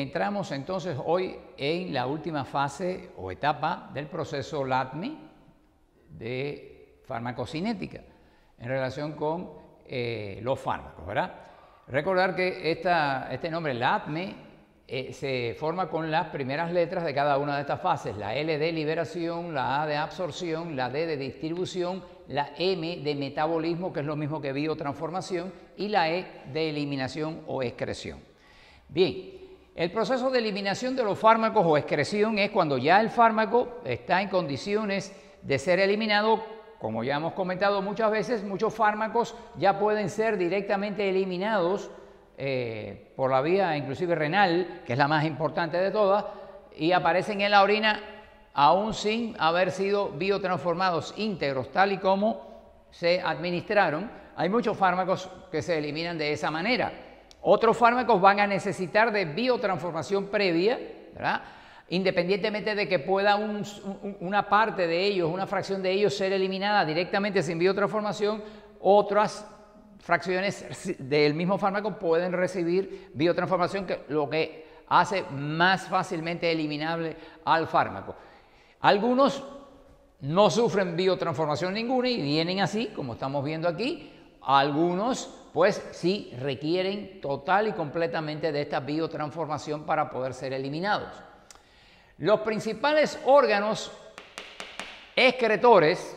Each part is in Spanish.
entramos entonces hoy en la última fase o etapa del proceso LATME de farmacocinética en relación con los fármacos, ¿verdad? Recordar que este nombre LATME se forma con las primeras letras de cada una de estas fases, la L de liberación, la A de absorción, la D de distribución, la M de metabolismo, que es lo mismo que biotransformación, y la E de eliminación o excreción. Bien, el proceso de eliminación de los fármacos o excreción es cuando ya el fármaco está en condiciones de ser eliminado. Como ya hemos comentado muchas veces, muchos fármacos ya pueden ser directamente eliminados por la vía inclusive renal, que es la más importante de todas, y aparecen en la orina aún sin haber sido biotransformados íntegros, tal y como se administraron. Hay muchos fármacos que se eliminan de esa manera. Otros fármacos van a necesitar de biotransformación previa, ¿verdad? Independientemente de que pueda una parte de ellos, una fracción de ellos ser eliminada directamente sin biotransformación, otras fracciones del mismo fármaco pueden recibir biotransformación, lo que hace más fácilmente eliminable al fármaco. Algunos no sufren biotransformación ninguna y vienen así, como estamos viendo aquí. Algunos, pues, sí requieren total y completamente de esta biotransformación para poder ser eliminados. Los principales órganos excretores,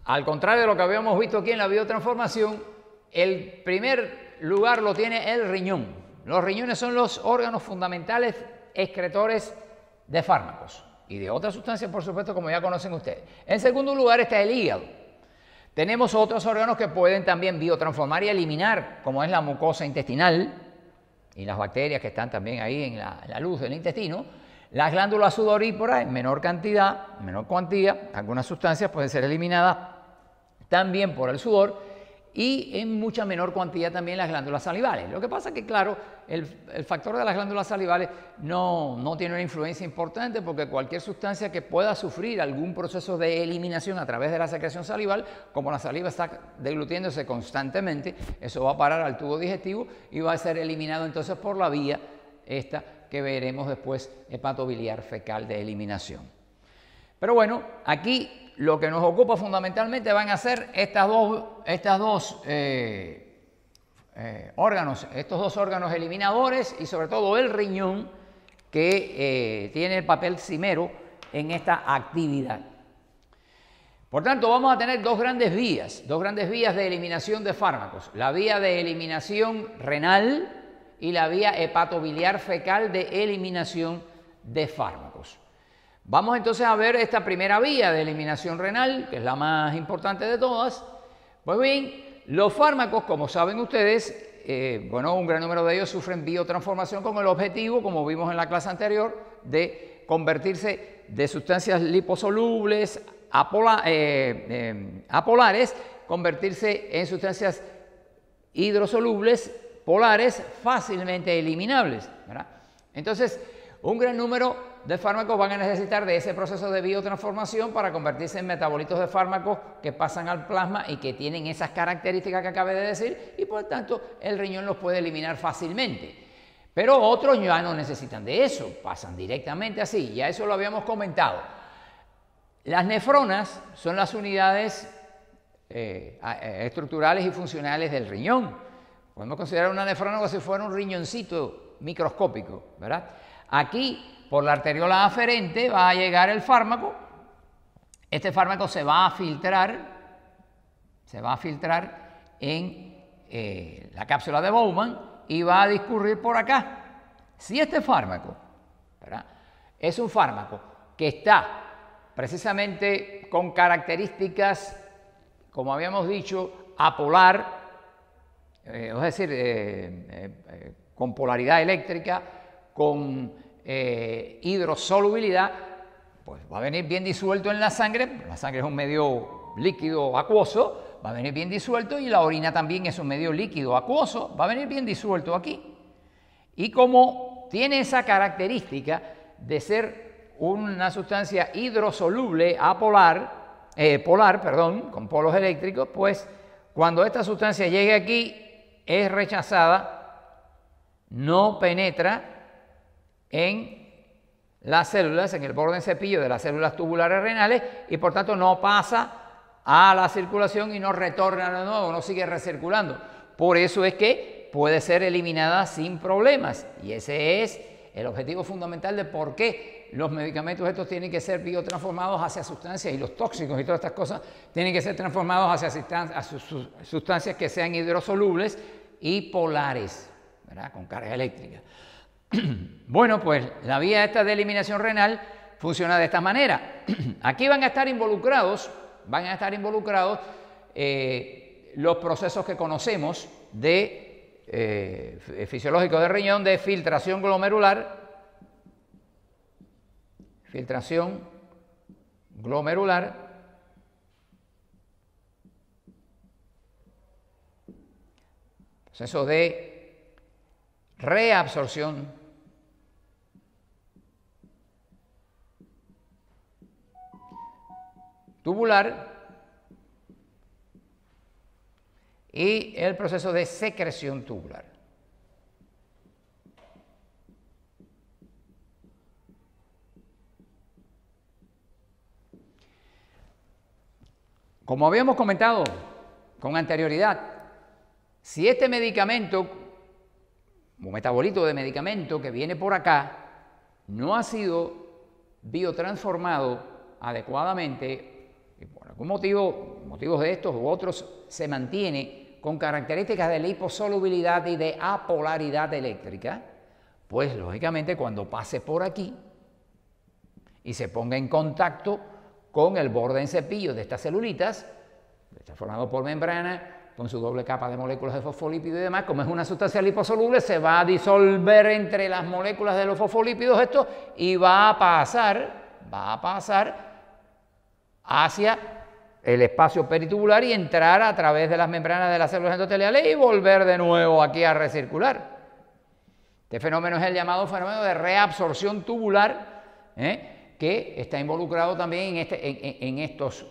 al contrario de lo que habíamos visto aquí en la biotransformación, el primer lugar lo tiene el riñón. Los riñones son los órganos fundamentales excretores de fármacos y de otras sustancias, por supuesto, como ya conocen ustedes. En segundo lugar está el hígado. Tenemos otros órganos que pueden también biotransformar y eliminar, como es la mucosa intestinal y las bacterias que están también ahí en la luz del intestino. Las glándulas sudoríparas en menor cantidad, menor cuantía, algunas sustancias pueden ser eliminadas también por el sudor, y en mucha menor cuantía también las glándulas salivales. Lo que pasa es que, claro, el factor de las glándulas salivales no tiene una influencia importante, porque cualquier sustancia que pueda sufrir algún proceso de eliminación a través de la secreción salival, como la saliva está deglutiéndose constantemente, eso va a parar al tubo digestivo y va a ser eliminado entonces por la vía esta que veremos después, hepatobiliar fecal de eliminación. Pero bueno, aquí lo que nos ocupa fundamentalmente van a ser estos dos órganos eliminadores, y sobre todo el riñón, que tiene el papel cimero en esta actividad. Por tanto, vamos a tener dos grandes vías de eliminación de fármacos: la vía de eliminación renal y la vía hepatobiliar fecal de eliminación de fármacos. Vamos entonces a ver esta primera vía de eliminación renal, que es la más importante de todas. Pues bien, los fármacos, como saben ustedes, un gran número de ellos sufren biotransformación con el objetivo, como vimos en la clase anterior, de convertirse de sustancias liposolubles apolares, convertirse en sustancias hidrosolubles polares fácilmente eliminables, ¿verdad? Entonces, un gran número de fármacos van a necesitar de ese proceso de biotransformación para convertirse en metabolitos de fármacos que pasan al plasma y que tienen esas características que acabé de decir, y por tanto el riñón los puede eliminar fácilmente. Pero otros ya no necesitan de eso, pasan directamente así, ya eso lo habíamos comentado. Las nefronas son las unidades estructurales y funcionales del riñón. Podemos considerar una nefrona como si fuera un riñoncito microscópico, ¿verdad? Aquí, por la arteriola aferente, va a llegar el fármaco. Este fármaco se va a filtrar en la cápsula de Bowman y va a discurrir por acá. Si este fármaco, ¿verdad?, es un fármaco que está precisamente con características, como habíamos dicho, apolar, es decir, con polaridad eléctrica, con hidrosolubilidad, pues va a venir bien disuelto en la sangre. La sangre es un medio líquido acuoso, va a venir bien disuelto, y la orina también es un medio líquido acuoso, va a venir bien disuelto aquí. Y como tiene esa característica de ser una sustancia hidrosoluble polar, con polos eléctricos, pues cuando esta sustancia llegue aquí es rechazada, no penetra en las células, en el borde en cepillo de las células tubulares renales, y por tanto no pasa a la circulación y no retorna de nuevo, no sigue recirculando. Por eso es que puede ser eliminada sin problemas, y ese es el objetivo fundamental de por qué los medicamentos estos tienen que ser biotransformados hacia sustancias, y los tóxicos y todas estas cosas tienen que ser transformados hacia sustancias que sean hidrosolubles y polares, ¿verdad? Con carga eléctrica. Bueno, pues la vía esta de eliminación renal funciona de esta manera. Aquí van a estar involucrados los procesos que conocemos de fisiológicos del riñón, de filtración glomerular, proceso de reabsorción tubular y el proceso de secreción tubular. Como habíamos comentado con anterioridad, si este medicamento, un metabolito de medicamento que viene por acá, no ha sido biotransformado adecuadamente, y por algún motivos de estos u otros, se mantiene con características de liposolubilidad y de apolaridad eléctrica, pues lógicamente cuando pase por aquí y se ponga en contacto con el borde en cepillo de estas celulitas, está formado por membrana, con su doble capa de moléculas de fosfolípidos y demás, como es una sustancia liposoluble, se va a disolver entre las moléculas de los fosfolípidos estos y va a pasar hacia el espacio peritubular y entrar a través de las membranas de las células endoteliales y volver de nuevo aquí a recircular. Este fenómeno es el llamado fenómeno de reabsorción tubular, que está involucrado también en estas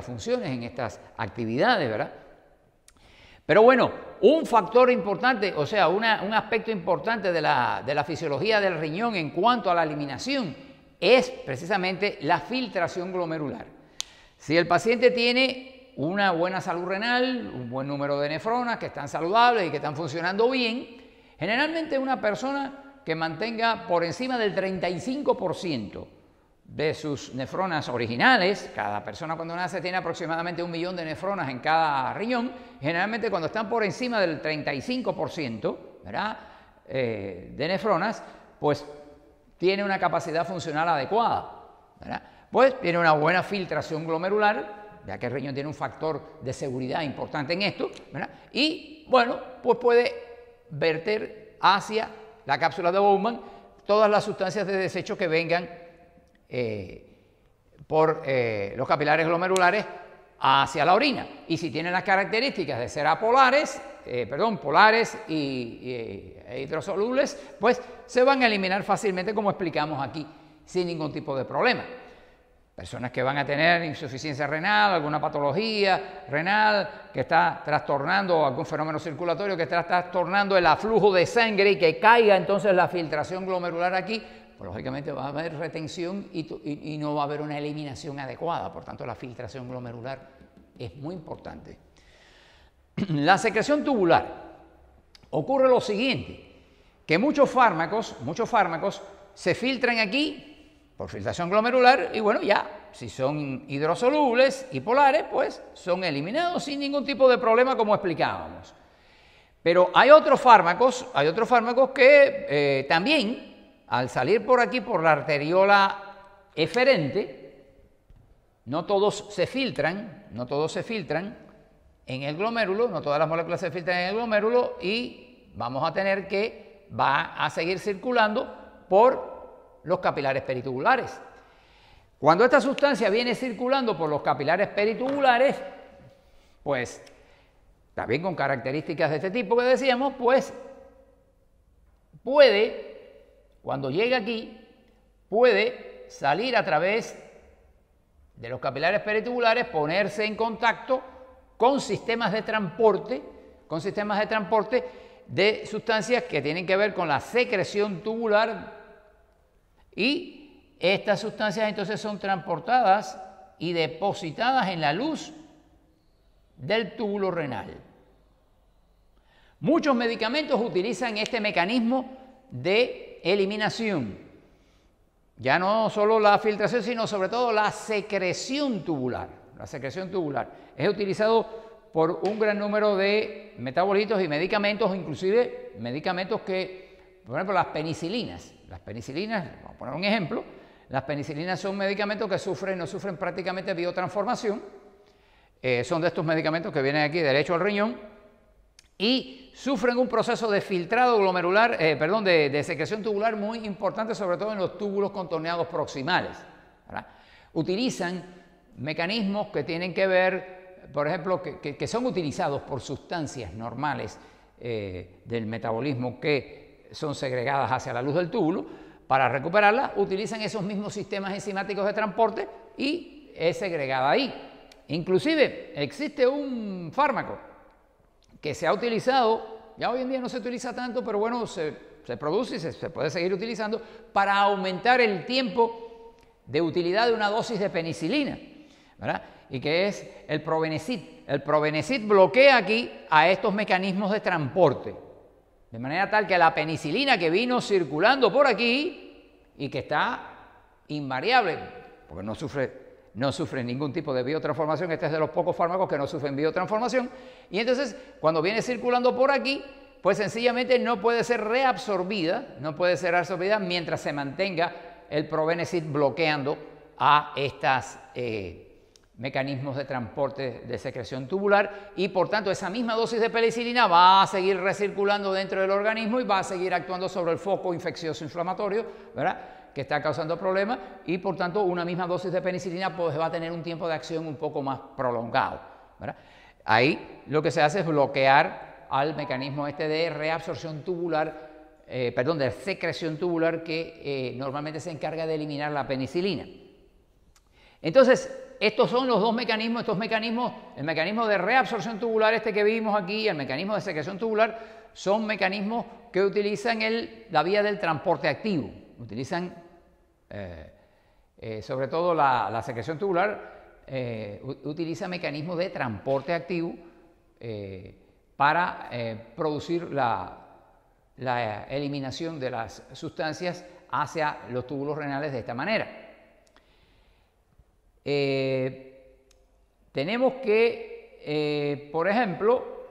funciones, en estas actividades, ¿verdad? Pero bueno, un factor importante, o sea, un aspecto importante de la fisiología del riñón en cuanto a la eliminación es precisamente la filtración glomerular. Si el paciente tiene una buena salud renal, un buen número de nefronas que están saludables y que están funcionando bien, generalmente una persona que mantenga por encima del 35% de sus nefronas originales, cada persona cuando nace tiene aproximadamente 1 millón de nefronas en cada riñón, generalmente cuando están por encima del 35%, ¿verdad?, de nefronas, pues tiene una capacidad funcional adecuada, ¿verdad? Pues tiene una buena filtración glomerular, ya que el riñón tiene un factor de seguridad importante en esto, ¿verdad? Y bueno, pues puede verter hacia la cápsula de Bowman todas las sustancias de desecho que vengan por los capilares glomerulares hacia la orina. Y si tienen las características de ser polares e hidrosolubles, pues se van a eliminar fácilmente, como explicamos aquí, sin ningún tipo de problema. Personas que van a tener insuficiencia renal, alguna patología renal que está trastornando, algún fenómeno circulatorio que está trastornando el aflujo de sangre y que caiga entonces la filtración glomerular aquí, pues lógicamente va a haber retención y no va a haber una eliminación adecuada. Por tanto, la filtración glomerular es muy importante. La secreción tubular. Ocurre lo siguiente, que muchos fármacos se filtran aquí por filtración glomerular y bueno, ya, si son hidrosolubles y polares, pues son eliminados sin ningún tipo de problema, como explicábamos. Pero hay otros fármacos que también, al salir por aquí, por la arteriola eferente, no todos se filtran en el glomérulo, no todas las moléculas se filtran en el glomérulo y vamos a tener que va a seguir circulando por los capilares peritubulares. Cuando esta sustancia viene circulando por los capilares peritubulares, pues también con características de este tipo que decíamos, pues cuando llega aquí, puede salir a través de los capilares peritubulares, ponerse en contacto con sistemas de transporte de sustancias que tienen que ver con la secreción tubular, y estas sustancias entonces son transportadas y depositadas en la luz del túbulo renal. Muchos medicamentos utilizan este mecanismo de eliminación, ya no solo la filtración, sino sobre todo la secreción tubular. La secreción tubular es utilizado por un gran número de metabolitos y medicamentos, inclusive medicamentos que, por ejemplo, las penicilinas. Las penicilinas, vamos a poner un ejemplo, las penicilinas son medicamentos que no sufren prácticamente biotransformación, son de estos medicamentos que vienen aquí derecho al riñón y sufren un proceso de filtrado glomerular, de secreción tubular muy importante, sobre todo en los túbulos contorneados proximales, ¿verdad? Utilizan mecanismos que tienen que ver, por ejemplo, que son utilizados por sustancias normales del metabolismo que son segregadas hacia la luz del túbulo. Para recuperarla, utilizan esos mismos sistemas enzimáticos de transporte y es segregada ahí. Inclusive, existe un fármaco que se ha utilizado, ya hoy en día no se utiliza tanto, pero bueno, se produce y se puede seguir utilizando para aumentar el tiempo de utilidad de una dosis de penicilina, ¿verdad? Y que es el Probenecid. El Probenecid bloquea aquí a estos mecanismos de transporte, de manera tal que la penicilina que vino circulando por aquí y que está invariable, porque no sufre ningún tipo de biotransformación, este es de los pocos fármacos que no sufren biotransformación, y entonces cuando viene circulando por aquí, pues sencillamente no puede ser reabsorbida, mientras se mantenga el Probenecid bloqueando a estos mecanismos de transporte de secreción tubular, y por tanto esa misma dosis de penicilina va a seguir recirculando dentro del organismo y va a seguir actuando sobre el foco infeccioso inflamatorio, ¿verdad?, que está causando problemas, y por tanto una misma dosis de penicilina pues va a tener un tiempo de acción un poco más prolongado, ¿verdad? Ahí lo que se hace es bloquear al mecanismo este de reabsorción tubular, de secreción tubular que normalmente se encarga de eliminar la penicilina. Entonces, estos son los dos mecanismos, el mecanismo de reabsorción tubular este que vimos aquí y el mecanismo de secreción tubular son mecanismos que utilizan la vía del transporte activo. Utilizan, sobre todo la secreción tubular, utiliza mecanismos de transporte activo para producir la eliminación de las sustancias hacia los túbulos renales de esta manera. Tenemos que, por ejemplo,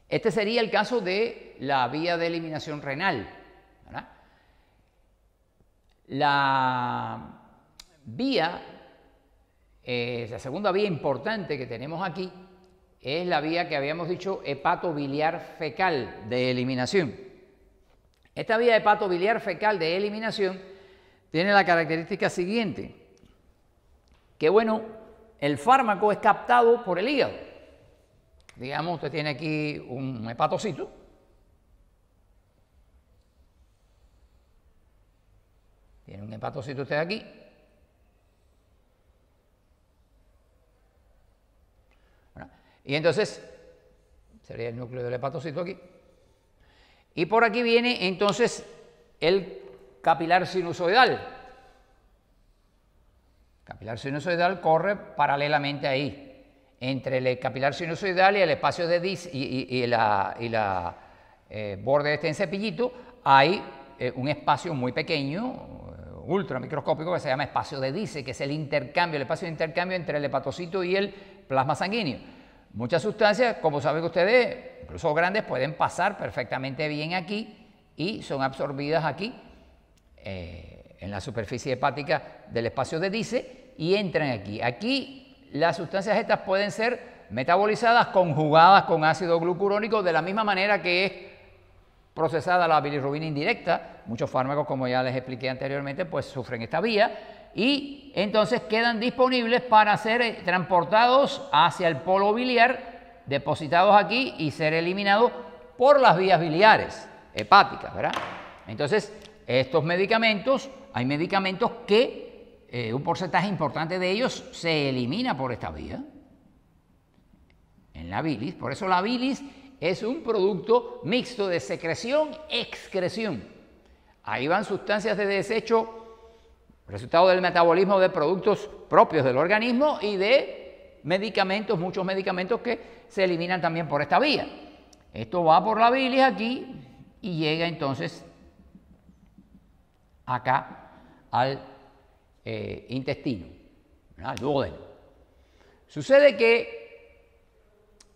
este sería el caso de la vía de eliminación renal, ¿verdad? La segunda vía importante que tenemos aquí es la vía que habíamos dicho hepatobiliar fecal de eliminación. Esta vía hepatobiliar fecal de eliminación tiene la característica siguiente, que bueno, el fármaco es captado por el hígado. Digamos, usted tiene aquí un hepatocito. Tiene un hepatocito usted aquí. Bueno, y entonces, sería el núcleo del hepatocito aquí. Y por aquí viene entonces el capilar sinusoidal. El capilar sinusoidal corre paralelamente ahí. Entre el capilar sinusoidal y el espacio de Dice y la borde de este encepillito hay un espacio muy pequeño, ultramicroscópico, que se llama espacio de Dice, que es el espacio de intercambio entre el hepatocito y el plasma sanguíneo. Muchas sustancias, como saben ustedes, incluso grandes, pueden pasar perfectamente bien aquí y son absorbidas aquí en la superficie hepática del espacio de Dice y entran aquí. Aquí las sustancias estas pueden ser metabolizadas, conjugadas con ácido glucurónico, de la misma manera que es procesada la bilirrubina indirecta. Muchos fármacos, como ya les expliqué anteriormente, pues sufren esta vía y entonces quedan disponibles para ser transportados hacia el polo biliar, depositados aquí y ser eliminados por las vías biliares hepáticas, ¿verdad? Entonces, estos medicamentos, hay medicamentos que un porcentaje importante de ellos se elimina por esta vía, en la bilis. Por eso la bilis es un producto mixto de secreción-excreción. Ahí van sustancias de desecho, resultado del metabolismo de productos propios del organismo y de medicamentos, muchos medicamentos que se eliminan también por esta vía. Esto va por la bilis aquí y llega entonces acá al intestino, al duodeno. Sucede que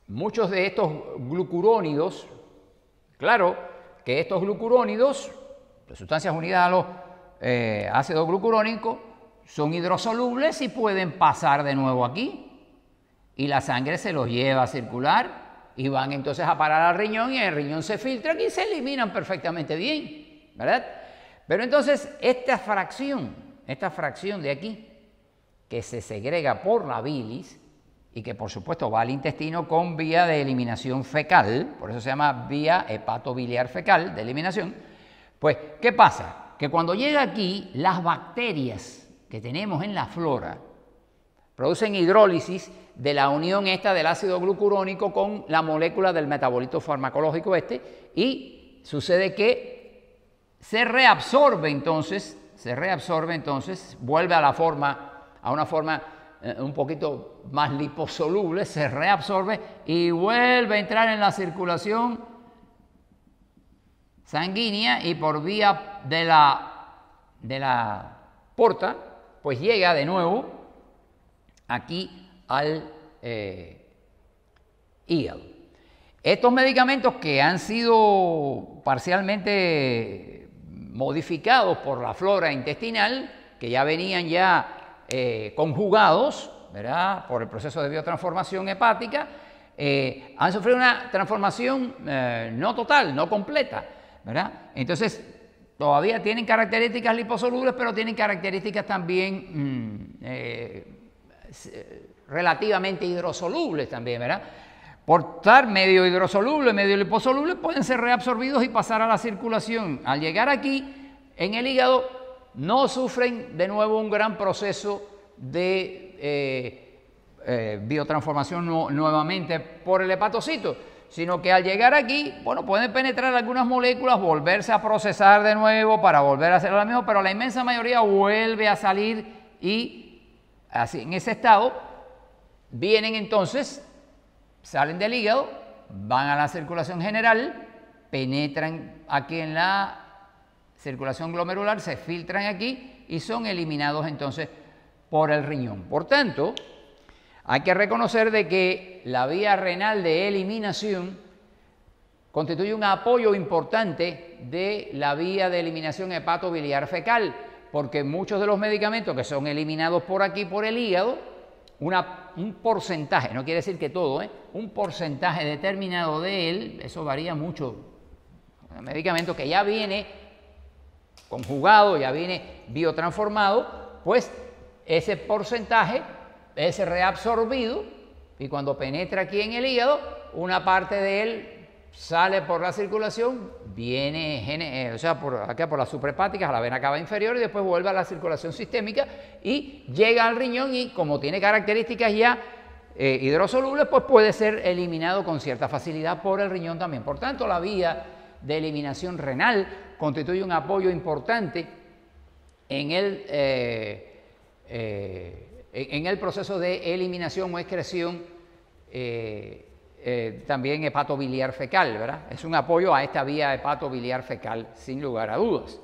muchos de estos glucurónidos, claro que estos glucurónidos, sustancias unidas a los ácidos glucurónicos, son hidrosolubles y pueden pasar de nuevo aquí y la sangre se los lleva a circular y van entonces a parar al riñón y el riñón se filtra y se eliminan perfectamente bien, ¿verdad? Pero entonces esta fracción de aquí que se segrega por la bilis y que por supuesto va al intestino con vía de eliminación fecal, por eso se llama vía hepatobiliar fecal de eliminación, pues ¿qué pasa? Que cuando llega aquí las bacterias que tenemos en la flora producen hidrólisis de la unión esta del ácido glucurónico con la molécula del metabolito farmacológico y sucede que se reabsorbe entonces, vuelve a una forma un poquito más liposoluble, se reabsorbe y vuelve a entrar en la circulación sanguínea y por vía de la porta, pues llega de nuevo aquí al hígado. Estos medicamentos que han sido parcialmente modificados por la flora intestinal, que ya venían conjugados, ¿verdad?, por el proceso de biotransformación hepática, han sufrido una transformación no total, no completa, ¿verdad? Entonces, todavía tienen características liposolubles, pero tienen características también relativamente hidrosolubles también, ¿verdad? Por estar medio hidrosoluble, medio liposoluble, pueden ser reabsorbidos y pasar a la circulación. Al llegar aquí, en el hígado, no sufren de nuevo un gran proceso de biotransformación nuevamente por el hepatocito, sino que al llegar aquí, bueno, pueden penetrar algunas moléculas, volverse a procesar de nuevo para volver a hacer lo mismo, pero la inmensa mayoría vuelve a salir y así, en ese estado, vienen entonces, salen del hígado, van a la circulación general, penetran aquí en la circulación glomerular, se filtran aquí y son eliminados entonces por el riñón. Por tanto, hay que reconocer de que la vía renal de eliminación constituye un apoyo importante de la vía de eliminación hepatobiliar fecal, porque muchos de los medicamentos que son eliminados por aquí, por el hígado, un porcentaje, no quiere decir que todo, un porcentaje determinado de él, eso varía mucho, un medicamento que ya viene conjugado, ya viene biotransformado, pues ese porcentaje es reabsorbido y cuando penetra aquí en el hígado, una parte de él sale por la circulación, viene, acá por las suprahepáticas a la vena cava inferior y después vuelve a la circulación sistémica y llega al riñón y como tiene características ya hidrosolubles, pues puede ser eliminado con cierta facilidad por el riñón también. Por tanto, la vía de eliminación renal constituye un apoyo importante en el proceso de eliminación o excreción también hepatobiliar fecal, ¿verdad? Es un apoyo a esta vía hepatobiliar fecal, sin lugar a dudas.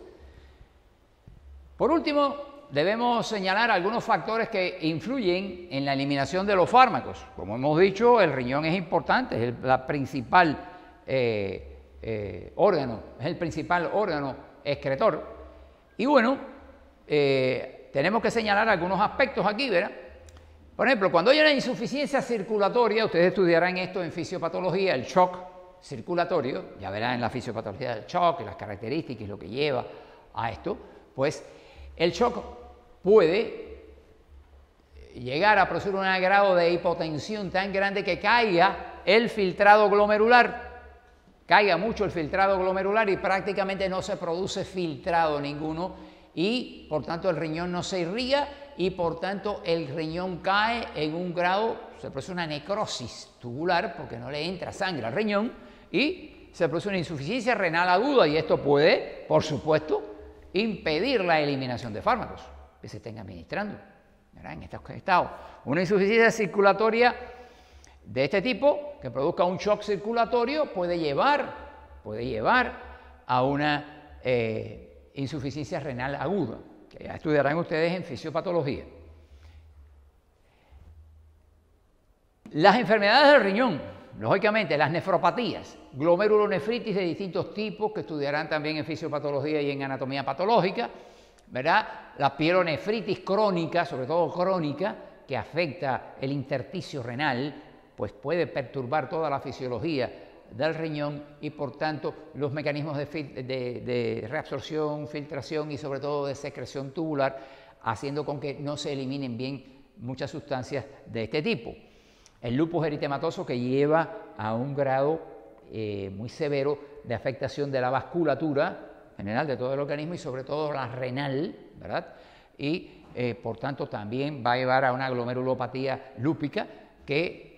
Por último, debemos señalar algunos factores que influyen en la eliminación de los fármacos. Como hemos dicho, el riñón es importante, es el principal órgano excretor. Y bueno, tenemos que señalar algunos aspectos aquí, ¿verdad? Por ejemplo, cuando hay una insuficiencia circulatoria, ustedes estudiarán esto en fisiopatología, el shock circulatorio, ya verán en la fisiopatología del shock, las características y lo que lleva a esto, pues el shock puede llegar a producir un grado de hipotensión tan grande que caiga el filtrado glomerular, caiga mucho el filtrado glomerular y prácticamente no se produce filtrado ninguno y por tanto el riñón no se irriga y por tanto el riñón cae en un grado, se produce una necrosis tubular porque no le entra sangre al riñón y se produce una insuficiencia renal aguda y esto puede, por supuesto, impedir la eliminación de fármacos que se estén administrando, ¿verdad? En estos estados. Una insuficiencia circulatoria de este tipo que produzca un shock circulatorio puede llevar a una insuficiencia renal aguda, que ya estudiarán ustedes en fisiopatología. Las enfermedades del riñón, lógicamente las nefropatías, glomerulonefritis de distintos tipos que estudiarán también en fisiopatología y en anatomía patológica, ¿verdad? La pielonefritis crónica, sobre todo crónica, que afecta el intersticio renal, pues puede perturbar toda la fisiología del riñón y por tanto los mecanismos de reabsorción, filtración y sobre todo de secreción tubular, haciendo con que no se eliminen bien muchas sustancias de este tipo. El lupus eritematoso, que lleva a un grado muy severo de afectación de la vasculatura general de todo el organismo y sobre todo la renal, ¿verdad? Y por tanto también va a llevar a una glomerulopatía lúpica que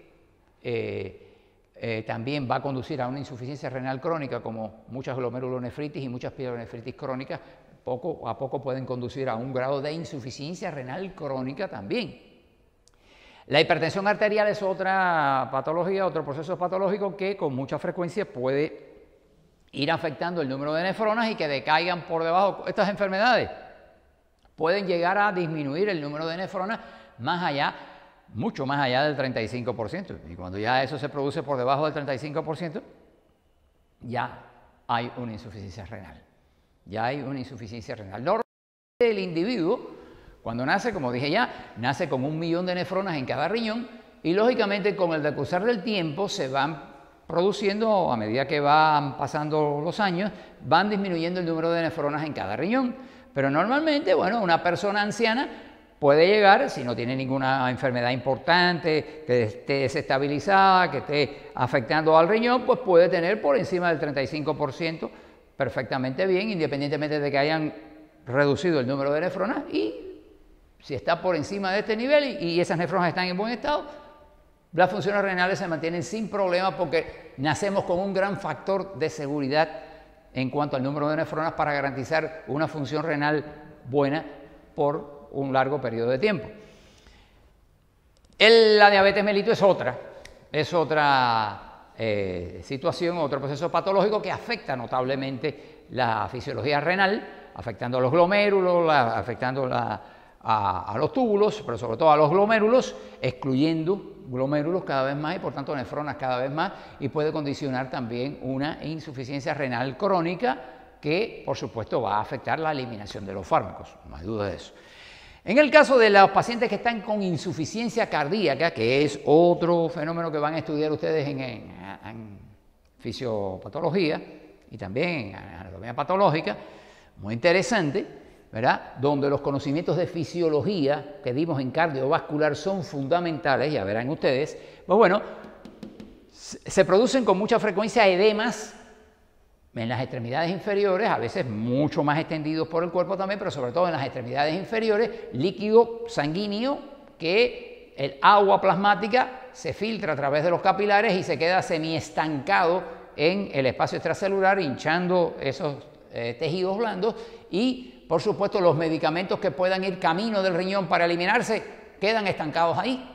también va a conducir a una insuficiencia renal crónica, como muchas glomerulonefritis y muchas pielonefritis crónicas, poco a poco pueden conducir a un grado de insuficiencia renal crónica también. La hipertensión arterial es otra patología, otro proceso patológico que con mucha frecuencia puede ir afectando el número de nefronas y que decaigan por debajo. Estas enfermedades pueden llegar a disminuir el número de nefronas más allá, mucho más allá del 35%. Y cuando ya eso se produce por debajo del 35%, ya hay una insuficiencia renal. Ya hay una insuficiencia renal. Normalmente el individuo, cuando nace, como dije ya, nace con 1 millón de nefronas en cada riñón y lógicamente con el decusar del tiempo se van produciendo, a medida que van pasando los años, van disminuyendo el número de nefronas en cada riñón. Pero normalmente, bueno, una persona anciana puede llegar, si no tiene ninguna enfermedad importante, que esté desestabilizada, que esté afectando al riñón, pues puede tener por encima del 35% perfectamente bien, independientemente de que hayan reducido el número de nefronas y si está por encima de este nivel y esas nefronas están en buen estado, las funciones renales se mantienen sin problema porque nacemos con un gran factor de seguridad en cuanto al número de nefronas para garantizar una función renal buena por un largo periodo de tiempo. La diabetes mellitus es otra situación, otro proceso patológico que afecta notablemente la fisiología renal, afectando a los glomérulos, afectando a los túbulos, pero sobre todo a los glomérulos, excluyendo glomérulos cada vez más y por tanto nefronas cada vez más, y puede condicionar también una insuficiencia renal crónica que por supuesto va a afectar la eliminación de los fármacos, no hay duda de eso. En el caso de los pacientes que están con insuficiencia cardíaca, que es otro fenómeno que van a estudiar ustedes en fisiopatología y también en anatomía patológica, muy interesante, ¿verdad? Donde los conocimientos de fisiología que dimos en cardiovascular son fundamentales, ya verán ustedes, pues bueno, se producen con mucha frecuencia edemas en las extremidades inferiores, a veces mucho más extendidos por el cuerpo también, pero sobre todo en las extremidades inferiores, líquido sanguíneo que el agua plasmática se filtra a través de los capilares y se queda semiestancado en el espacio extracelular, hinchando esos tejidos blandos y por supuesto, los medicamentos que puedan ir camino del riñón para eliminarse quedan estancados ahí.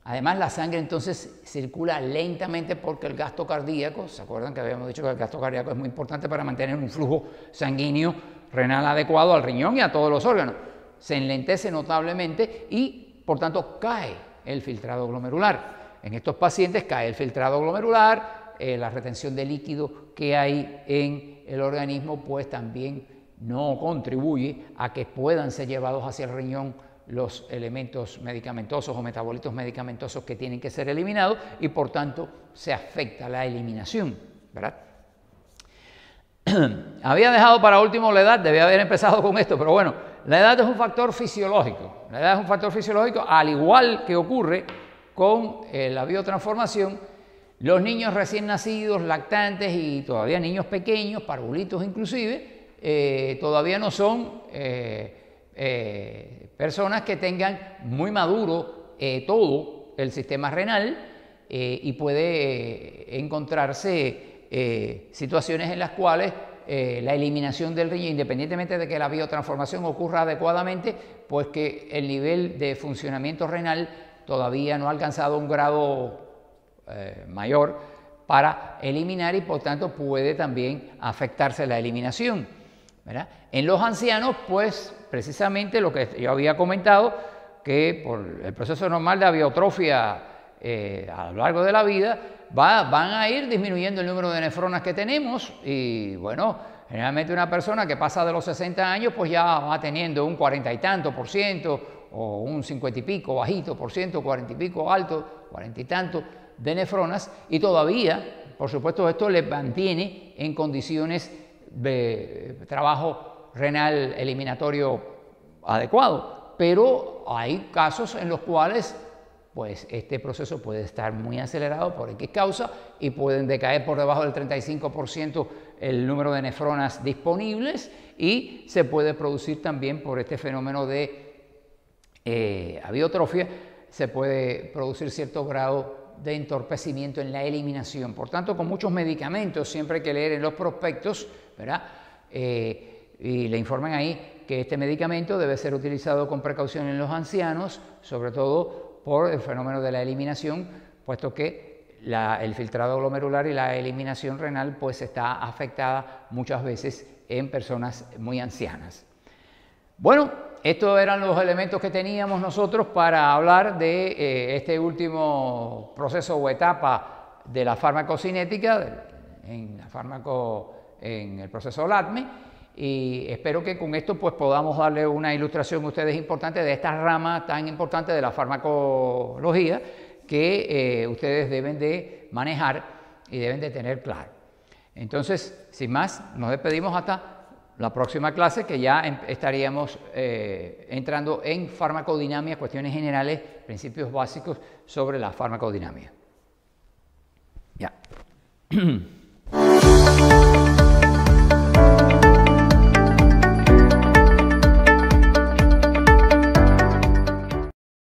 Además, la sangre entonces circula lentamente porque el gasto cardíaco, ¿se acuerdan que habíamos dicho que el gasto cardíaco es muy importante para mantener un flujo sanguíneo renal adecuado al riñón y a todos los órganos? Se enlentece notablemente y, por tanto, cae el filtrado glomerular. En estos pacientes cae el filtrado glomerular, la retención de líquido que hay en el organismo, pues también no contribuye a que puedan ser llevados hacia el riñón los elementos medicamentosos o metabolitos medicamentosos que tienen que ser eliminados y por tanto se afecta la eliminación, ¿verdad? Había dejado para último la edad, debía haber empezado con esto, pero bueno, la edad es un factor fisiológico. La edad es un factor fisiológico, al igual que ocurre con la biotransformación. Los niños recién nacidos, lactantes y todavía niños pequeños, parvulitos inclusive, todavía no son personas que tengan muy maduro todo el sistema renal y puede encontrarse situaciones en las cuales la eliminación del riñón, independientemente de que la biotransformación ocurra adecuadamente, pues que el nivel de funcionamiento renal todavía no ha alcanzado un grado mayor para eliminar y por tanto puede también afectarse la eliminación, ¿verdad? En los ancianos, pues precisamente lo que yo había comentado, que por el proceso normal de abiotrofia a lo largo de la vida, van a ir disminuyendo el número de nefronas que tenemos y bueno, generalmente una persona que pasa de los 60 años pues ya va teniendo un 40 y tanto por ciento o un 50 y pico bajito por ciento, 40 y pico alto, 40 y tanto de nefronas y todavía, por supuesto, esto le mantiene en condiciones de trabajo renal eliminatorio adecuado, pero hay casos en los cuales pues este proceso puede estar muy acelerado por X causa y pueden decaer por debajo del 35% el número de nefronas disponibles y se puede producir también por este fenómeno de abiotrofia, se puede producir cierto grado de entorpecimiento en la eliminación. Por tanto, con muchos medicamentos siempre hay que leer en los prospectos, ¿verdad? Y le informan ahí que este medicamento debe ser utilizado con precaución en los ancianos, sobre todo por el fenómeno de la eliminación, puesto que el filtrado glomerular y la eliminación renal pues está afectada muchas veces en personas muy ancianas. Bueno, estos eran los elementos que teníamos nosotros para hablar de este último proceso o etapa de la farmacocinética en el proceso LATME. Y espero que con esto pues podamos darle una ilustración a ustedes importante de esta rama tan importante de la farmacología que ustedes deben de manejar y deben de tener claro. Entonces, sin más, nos despedimos hasta la próxima clase, que ya estaríamos entrando en farmacodinamia, cuestiones generales, principios básicos sobre la farmacodinamia. Ya.